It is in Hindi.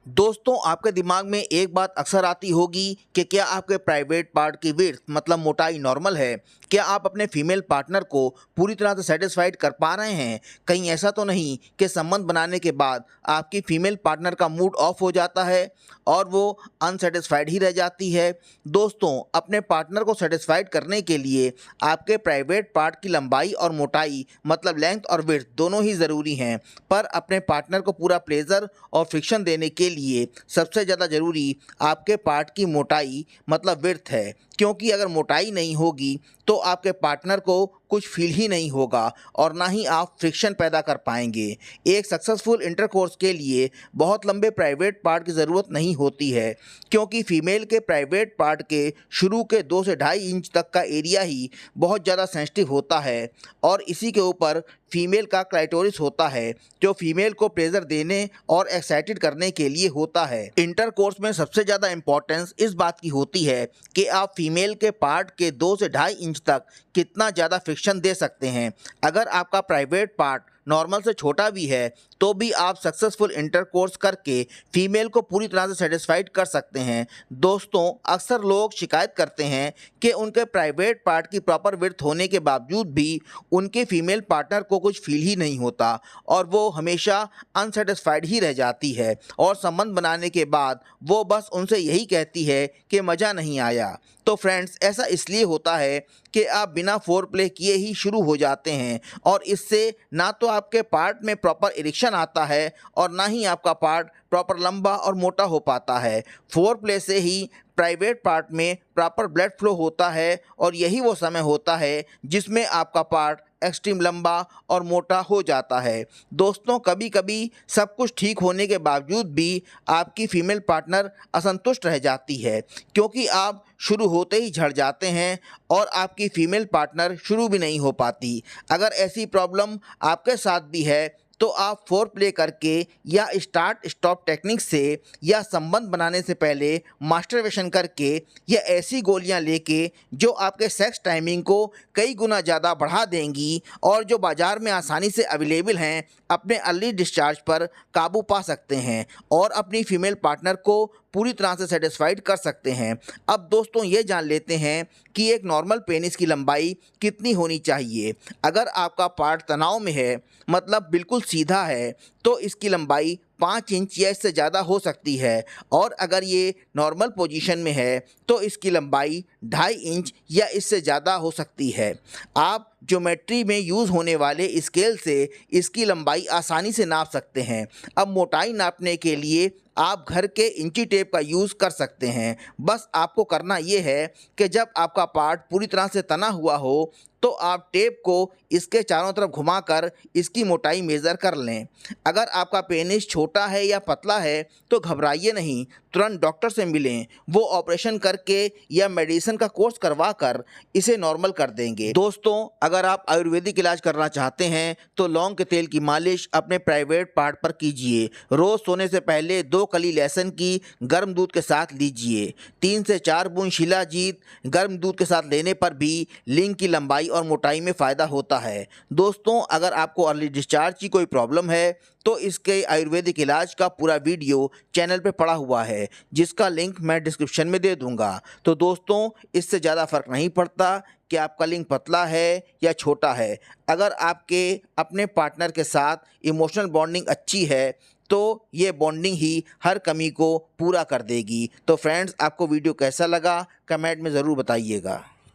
दोस्तों, आपके दिमाग में एक बात अक्सर आती होगी कि क्या आपके प्राइवेट पार्ट की विड्थ मतलब मोटाई नॉर्मल है। क्या आप अपने फीमेल पार्टनर को पूरी तरह से सेटिस्फाइड कर पा रहे हैं। कहीं ऐसा तो नहीं कि संबंध बनाने के बाद आपकी फीमेल पार्टनर का मूड ऑफ हो जाता है और वो अनसेटिस्फाइड ही रह जाती है। दोस्तों, अपने पार्टनर को सेटिस्फाइड करने के लिए आपके प्राइवेट पार्ट की लंबाई और मोटाई मतलब लेंथ और विड्थ दोनों ही ज़रूरी हैं। पर अपने पार्टनर को पूरा प्लेजर और फ्रिक्शन देने के लिए सबसे ज़्यादा ज़रूरी आपके पार्ट की मोटाई मतलब विड्थ है, क्योंकि अगर मोटाई नहीं होगी तो आपके पार्टनर को कुछ फील ही नहीं होगा और ना ही आप फ्रिक्शन पैदा कर पाएंगे। एक सक्सेसफुल इंटरकोर्स के लिए बहुत लंबे प्राइवेट पार्ट की ज़रूरत नहीं होती है, क्योंकि फीमेल के प्राइवेट पार्ट के शुरू के 2 से 2.5 इंच तक का एरिया ही बहुत ज़्यादा सेंसिटिव होता है और इसी के ऊपर फीमेल का क्लाइटोरिस होता है, जो फीमेल को प्लेजर देने और एक्साइटेड करने के लिए होता है। इंटरकोर्स में सबसे ज़्यादा इंपॉर्टेंस इस बात की होती है कि आप फीमेल के पार्ट के 2 से 2.5 इंच तक कितना ज़्यादा फ्रिक्शन दे सकते हैं। अगर आपका प्राइवेट पार्ट नॉर्मल से छोटा भी है तो भी आप सक्सेसफुल इंटरकोर्स करके फीमेल को पूरी तरह से सेटिस्फाइड कर सकते हैं। दोस्तों, अक्सर लोग शिकायत करते हैं कि उनके प्राइवेट पार्ट की प्रॉपर विड्थ होने के बावजूद भी उनके फीमेल पार्टनर को कुछ फील ही नहीं होता और वो हमेशा अनसेटिस्फाइड ही रह जाती है और संबंध बनाने के बाद वो बस उनसे यही कहती है कि मज़ा नहीं आया। तो फ्रेंड्स, ऐसा इसलिए होता है कि आप बिना फोर प्ले किए ही शुरू हो जाते हैं और इससे ना तो आपके पार्ट में प्रॉपर इरेक्शन आता है और ना ही आपका पार्ट प्रॉपर लंबा और मोटा हो पाता है। फोर प्ले से ही प्राइवेट पार्ट में प्रॉपर ब्लड फ्लो होता है और यही वो समय होता है जिसमें आपका पार्ट एक्सट्रीम लंबा और मोटा हो जाता है। दोस्तों, कभी कभी सब कुछ ठीक होने के बावजूद भी आपकी फीमेल पार्टनर असंतुष्ट रह जाती है, क्योंकि आप शुरू होते ही झड़ जाते हैं और आपकी फीमेल पार्टनर शुरू भी नहीं हो पाती। अगर ऐसी प्रॉब्लम आपके साथ भी है तो आप फोर प्ले करके या स्टार्ट स्टॉप टेक्निक से या संबंध बनाने से पहले मास्टरबेशन करके या ऐसी गोलियां लेके जो आपके सेक्स टाइमिंग को कई गुना ज़्यादा बढ़ा देंगी और जो बाज़ार में आसानी से अवेलेबल हैं, अपने अर्ली डिस्चार्ज पर काबू पा सकते हैं और अपनी फीमेल पार्टनर को पूरी तरह से सेटिस्फाइड कर सकते हैं। अब दोस्तों, ये जान लेते हैं कि एक नॉर्मल पेनिस की लंबाई कितनी होनी चाहिए। अगर आपका पार्ट तनाव में है मतलब बिल्कुल सीधा है तो इसकी लंबाई 5 इंच या इससे ज़्यादा हो सकती है और अगर ये नॉर्मल पोजीशन में है तो इसकी लंबाई 2.5 इंच या इससे ज़्यादा हो सकती है। आप ज्योमेट्री में यूज़ होने वाले स्केल से इसकी लंबाई आसानी से नाप सकते हैं। अब मोटाई नापने के लिए आप घर के इंची टेप का यूज़ कर सकते हैं। बस आपको करना ये है कि जब आपका पार्ट पूरी तरह से तना हुआ हो तो आप टेप को इसके चारों तरफ घुमाकर इसकी मोटाई मेज़र कर लें। अगर आपका पेनिस छोटा है या पतला है तो घबराइए नहीं, तुरंत डॉक्टर से मिलें। वो ऑपरेशन करके या मेडिसिन का कोर्स करवा कर इसे नॉर्मल कर देंगे। दोस्तों, अगर आप आयुर्वेदिक इलाज करना चाहते हैं तो लौंग के तेल की मालिश अपने प्राइवेट पार्ट पर कीजिए। रोज़ सोने से पहले 2 कली लहसुन की गर्म दूध के साथ लीजिए। 3 से 4 बूंद शिलाजीत गर्म दूध के साथ लेने पर भी लिंग की लंबाई और मोटाई में फ़ायदा होता है। दोस्तों, अगर आपको अर्ली डिस्चार्ज की कोई प्रॉब्लम है तो इसके आयुर्वेदिक इलाज का पूरा वीडियो चैनल पे पड़ा हुआ है, जिसका लिंक मैं डिस्क्रिप्शन में दे दूंगा। तो दोस्तों, इससे ज़्यादा फ़र्क नहीं पड़ता कि आपका लिंग पतला है या छोटा है। अगर आपके अपने पार्टनर के साथ इमोशनल बॉन्डिंग अच्छी है तो ये बॉन्डिंग ही हर कमी को पूरा कर देगी। तो फ्रेंड्स, आपको वीडियो कैसा लगा कमेंट में ज़रूर बताइएगा।